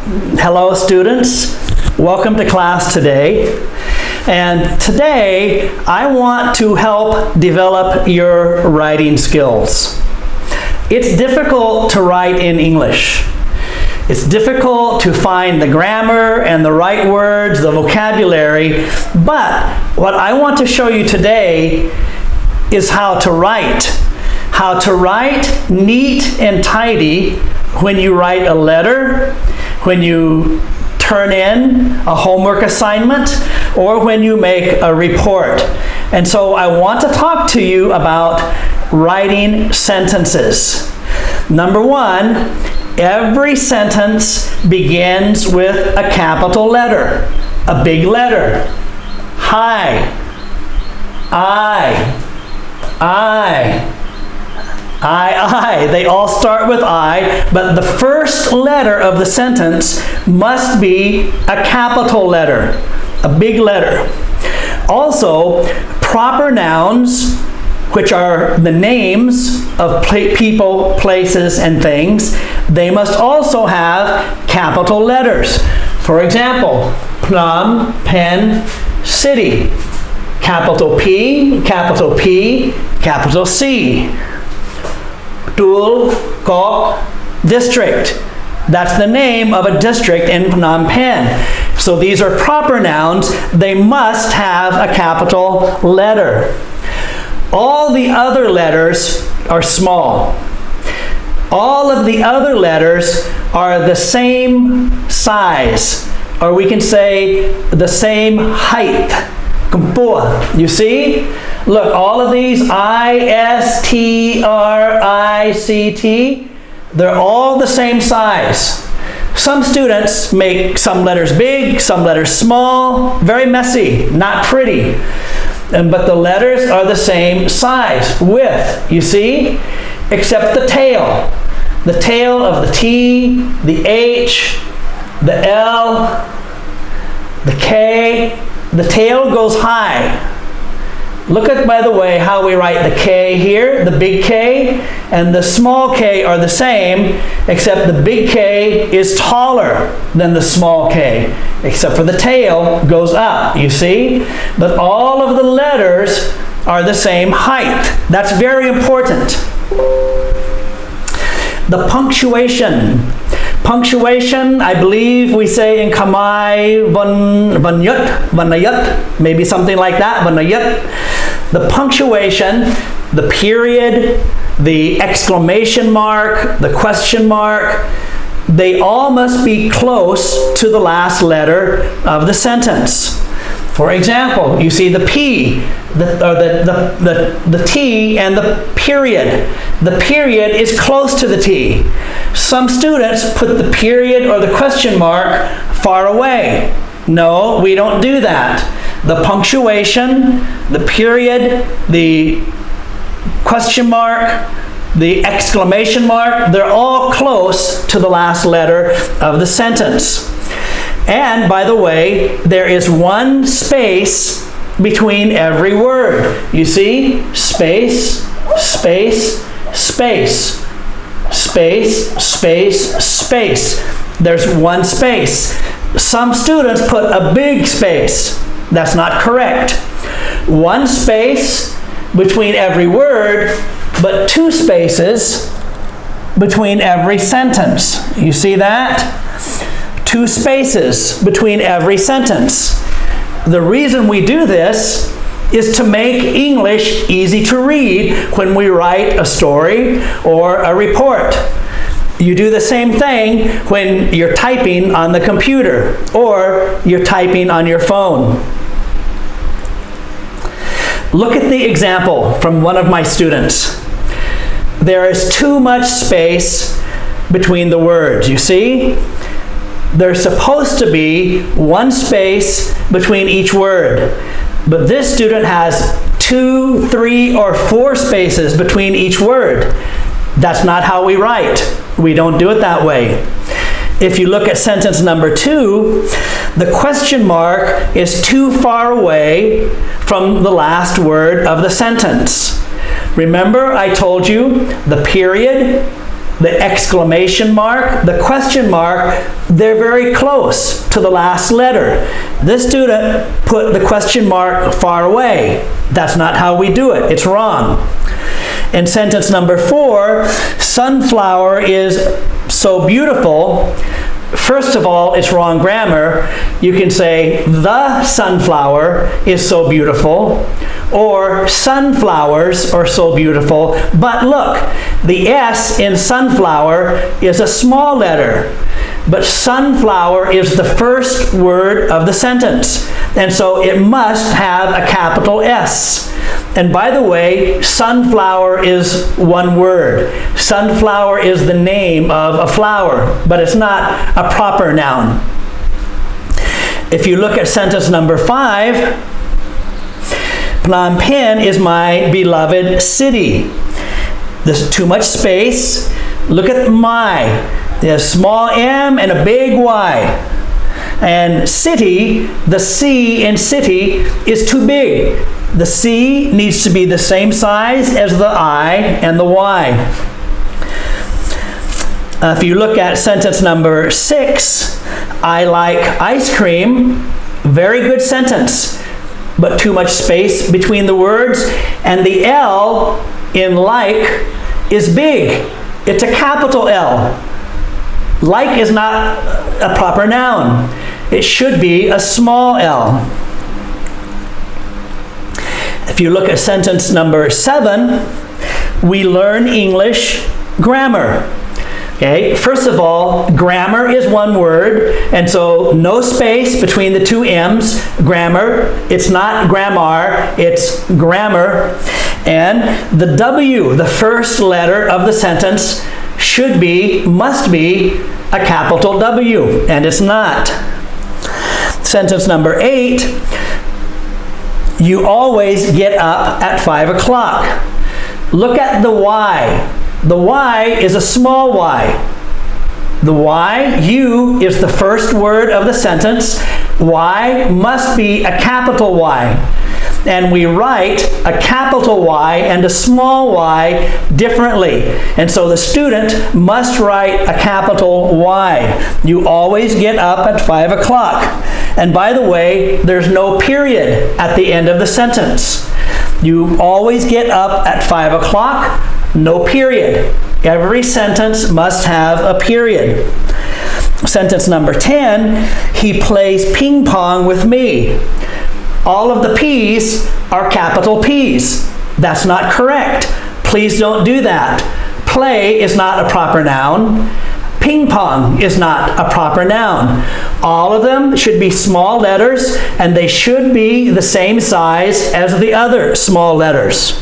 Hello, students. Welcome to class today. And today, I want to help develop your writing skills. It's difficult to write in English. It's difficult to find the grammar and the right words, the vocabulary, but what I want to show you today is how to write. How to write neat and tidy when you write a letter, when you turn in a homework assignment, or when you make a report. And so I want to talk to you about writing sentences. Number one, every sentence begins with a capital letter, a big letter. Hi, I. They all start with I, but the first letter of the sentence must be a capital letter, a big letter. Also, proper nouns, which are the names of people, places, and things, they must also have capital letters. For example, plum, pen, city. Capital P, capital P, capital C. Tul, Kok, district. That's the name of a district in Phnom Penh. So these are proper nouns. They must have a capital letter. All the other letters are small. All of the other letters are the same size, or we can say the same height. You see? Look, all of these I-S-T-R-I-C-T, they're all the same size. Some students make some letters big, some letters small, very messy, not pretty. But the letters are the same size, width, you see? Except the tail. The tail of the T, the H, the L, the K, the tail goes high. Look at, by the way, how we write the K here. The big K and the small k are the same, except the big K is taller than the small k, except for the tail goes up, you see? But all of the letters are the same height. That's very important. The punctuation. Punctuation, I believe we say in Khmer, vanayat, maybe something like that, vanayat. The punctuation, the period, the exclamation mark, the question mark, they all must be close to the last letter of the sentence. For example, you see the P, the T and the period. The period is close to the T. Some students put the period or the question mark far away. No, we don't do that. The punctuation, the period, the question mark, the exclamation mark, they're all close to the last letter of the sentence. And by the way, there is one space between every word. You see? Space, space, space. Space, space, space. There's one space. Some students put a big space. That's not correct. One space between every word, but two spaces between every sentence. You see that? Two spaces between every sentence. The reason we do this is to make English easy to read when we write a story or a report. You do the same thing when you're typing on the computer or you're typing on your phone. Look at the example from one of my students. There is too much space between the words, you see? There's supposed to be one space between each word. But this student has 2, 3, or 4 spaces between each word. That's not how we write. We don't do it that way. If you look at sentence number 2, the question mark is too far away from the last word of the sentence. Remember, I told you the period, the exclamation mark, the question mark, they're very close to the last letter. This student put the question mark far away. That's not how we do it. It's wrong. In sentence number 4, sunflower is so beautiful. First of all, it's wrong grammar. You can say, the sunflower is so beautiful, or sunflowers are so beautiful. But look, the S in sunflower is a small letter, but sunflower is the first word of the sentence, and so it must have a capital S. And by the way, sunflower is one word. Sunflower is the name of a flower, but it's not a proper noun. If you look at sentence number 5, Phnom Penh is my beloved city. There's too much space. Look at my. There's a small m and a big Y. And city, the C in city is too big. The C needs to be the same size as the I and the Y. If you look at sentence number 6, I like ice cream. Very good sentence, but too much space between the words. And the L in like is big. It's a capital L. Like is not a proper noun. It should be a small L. If you look at sentence number 7, we learn English grammar. Okay, first of all, grammar is one word, and so no space between the two M's. Grammar, it's not grammar, it's grammar. And the W, the first letter of the sentence, must be a capital W, and it's not. Sentence number 8, you always get up at 5 o'clock. Look at the Y. The Y is a small y. The Y, you, is the first word of the sentence. Y must be a capital Y. And we write a capital Y and a small y differently. And so the student must write a capital Y. You always get up at 5 o'clock. And by the way, there's no period at the end of the sentence. You always get up at 5 o'clock, no period. Every sentence must have a period. Sentence number 10, he plays ping pong with me. All of the P's are capital P's. That's not correct. Please don't do that. Play is not a proper noun. Ping pong is not a proper noun. All of them should be small letters, and they should be the same size as the other small letters.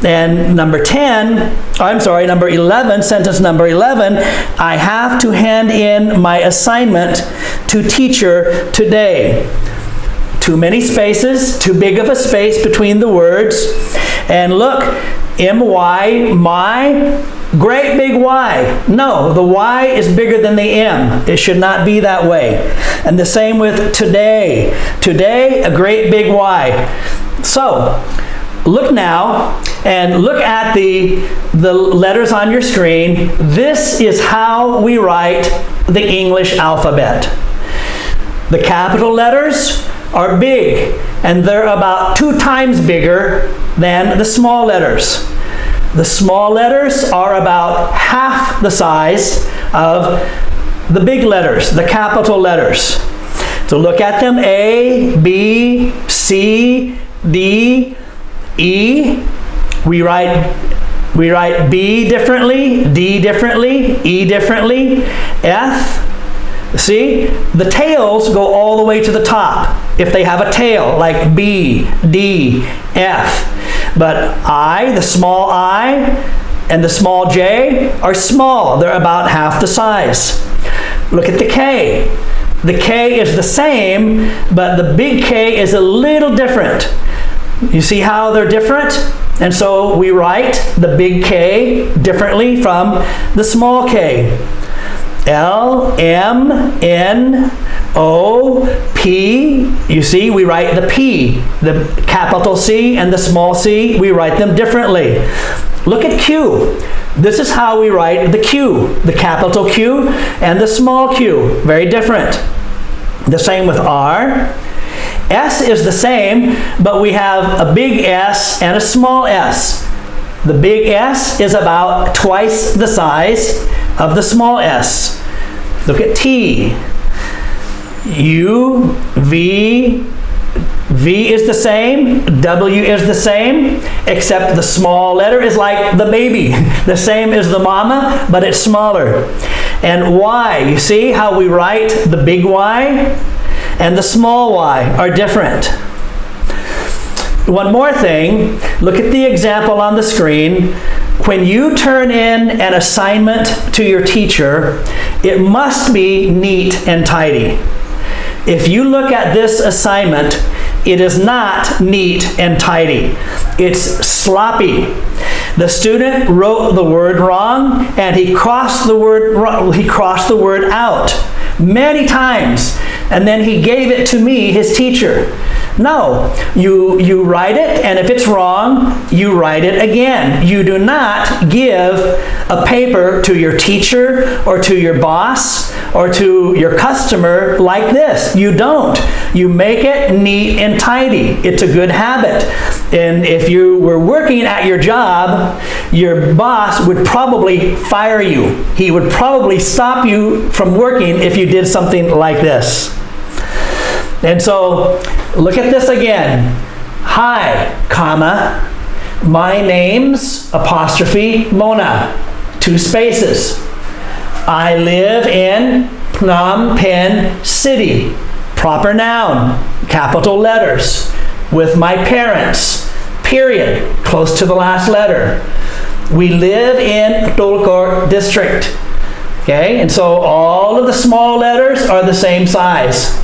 And number 11, sentence number 11, I have to hand in my assignment to teacher today. Too many spaces, too big of a space between the words. And look, M-Y, my, great big Y. No, the Y is bigger than the M. It should not be that way. And the same with today. Today, a great big Y. So, look now and look at the letters on your screen. This is how we write the English alphabet. The capital letters are big, and they're about 2 times bigger than the small letters. The small letters are about half the size of the big letters, the capital letters. So look at them, A, B, C, D, E. We write B differently, D differently, E differently, F. See, the tails go all the way to the top if they have a tail, like B, D, F. But I, the small I, and the small J are small. They're about half the size. Look at the K. The K is the same, but the big K is a little different. You see how they're different? And so we write the big K differently from the small k. L, M, N, O, P. You see, we write the P. The capital C and the small c, we write them differently. Look at Q. This is how we write the Q, the capital Q and the small q. Very different. The same with R. S is the same, but we have a big S and a small s. The big S is about twice the size of the small s. Look at T. U, V, V is the same, W is the same, except the small letter is like the baby. The same as the mama, but it's smaller. And Y, you see how we write the big Y and the small y are different. One more thing, look at the example on the screen. When you turn in an assignment to your teacher, it must be neat and tidy. If you look at this assignment, it is not neat and tidy. It's sloppy. The student wrote the word wrong and he crossed the word out many times, and then he gave it to me, his teacher. No, you write it, and if it's wrong, you write it again. You do not give a paper to your teacher or to your boss or to your customer like this. You don't. You make it neat and tidy. It's a good habit. And if you were working at your job, your boss would probably fire you. He would probably stop you from working if you did something like this. And so, look at this again. Hi, comma, my name's apostrophe Mona, 2 spaces. I live in Phnom Penh City, proper noun, capital letters, with my parents, period, close to the last letter. We live in Tulkor district. Okay, and so all of the small letters are the same size.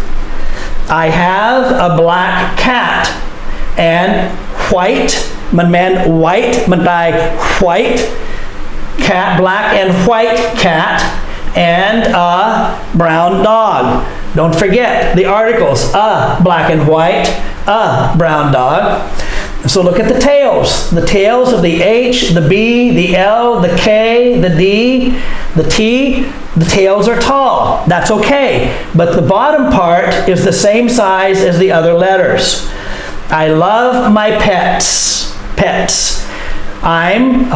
I have a black cat and white, man white, white cat, black and white cat, and a brown dog. Don't forget the articles, a black and white, a brown dog. So look at the tails. The tails of the H, the B, the L, the K, the D, the T, the tails are tall. That's okay. But the bottom part is the same size as the other letters. I love my pets. Pets. I'm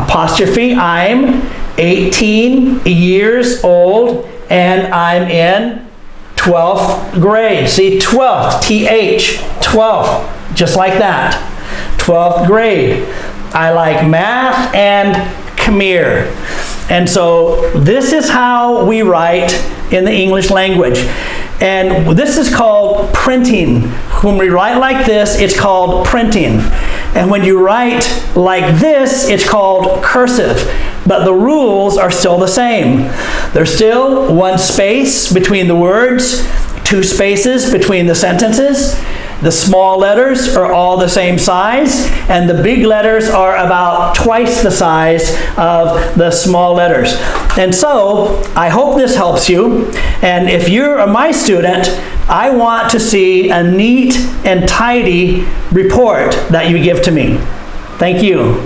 18 years old and I'm in 12th grade. See, 12th, T-H, 12th, just like that. 12th grade. I like math and come here. And so this is how we write in the English language. And this is called printing. When we write like this, it's called printing. And when you write like this, it's called cursive. But the rules are still the same. There's still 1 space between the words, 2 spaces between the sentences. The small letters are all the same size, and the big letters are about twice the size of the small letters. And so, I hope this helps you. And if you're my student, I want to see a neat and tidy report that you give to me. Thank you.